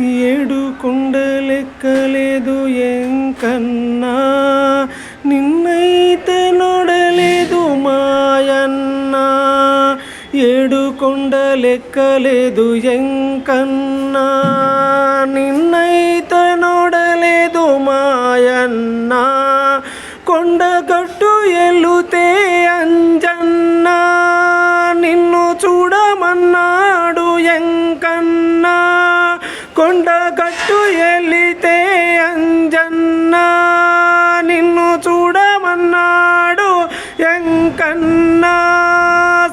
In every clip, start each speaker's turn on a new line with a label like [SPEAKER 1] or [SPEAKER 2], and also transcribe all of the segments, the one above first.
[SPEAKER 1] ఏడు కొండలెక్కలేదు ఎంకన్నా, నిన్నైతే నొడలేదు మాయన్న. ఏడు కొండలెక్కలేదు ఎంకన్నా, నిన్నైతే నొడలేదు మాయన్న. కొండగట్టు ఎల్లుతే అంజన్న, నిన్ను చూడమన్నాడు ఎంకన్నా. కొండగట్టు ఎల్లితే అంజన్న, నిన్ను చూడమన్నాడు ఎంకన్నా.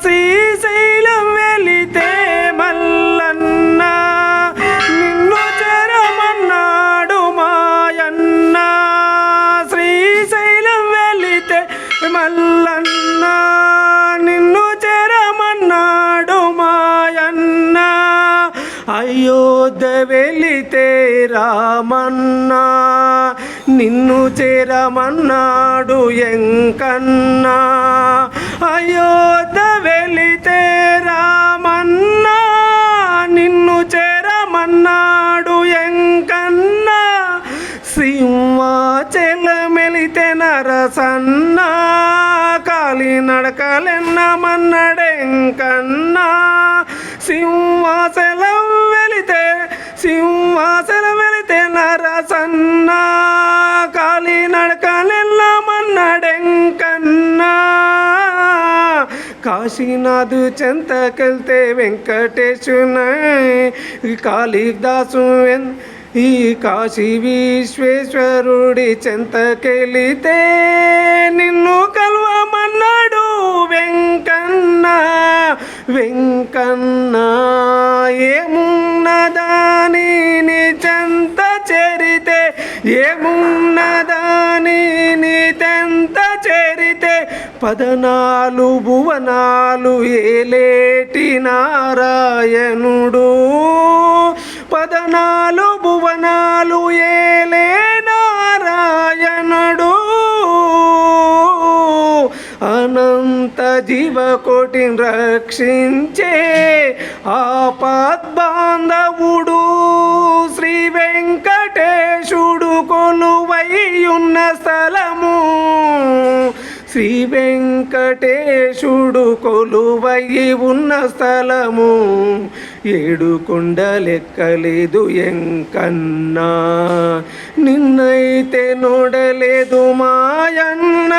[SPEAKER 1] శ్రీశైలం వెళితే మల్లన్న, నిన్ను చేరమన్నాడు మాయన్న. శ్రీశైలం వెళితే మల్లన్న, నిన్ను చేరమన్నాడు మాయన్న. అయోధ్య వెళితే రామన్నా, నిన్ను చేరమన్నాడు ఎంకన్నా. అయోధ్య వెళితే రామన్నా, నిన్ను చేరమన్నాడు ఎంకన్నా. సింహాచలమెలితే నరసన్న, కాలినడకలెన్నమన్నడెంకన్నా. సింహాచలం వెళితే నరసన్న, కాలినడకలెన్నమన్నడెంకన్నా. కాశీనాథు చెంతకెళ్తే వెంకటేశుని, కాళిదాసు ఈ కాశీ విశ్వేశ్వరుడి చెంతకెళితే నిన్ను కలవమన్నాడు వెంకన్న. వెంకన్న ఏమున్నదాని నీ చెంత చేరితే, ఏమున్నదాని నీ చెంత చేరితే. 14 భువనాలు ఏలేటి నారాయణుడు, 14 భువనాలు ఏలే నారాయణుడు. అనంత జీవకోటిని రక్షించే ఆపద్బాంధవుడు శ్రీ వెంకటేశుడు కొలువై ఉన్న స్థలము. శ్రీ వెంకటేశుడు కొలువై ఉన్న స్థలము. 7 కొండలెక్కలేదు ఎంకన్నా, నిన్నైతే నొడలేదు మాయన్న.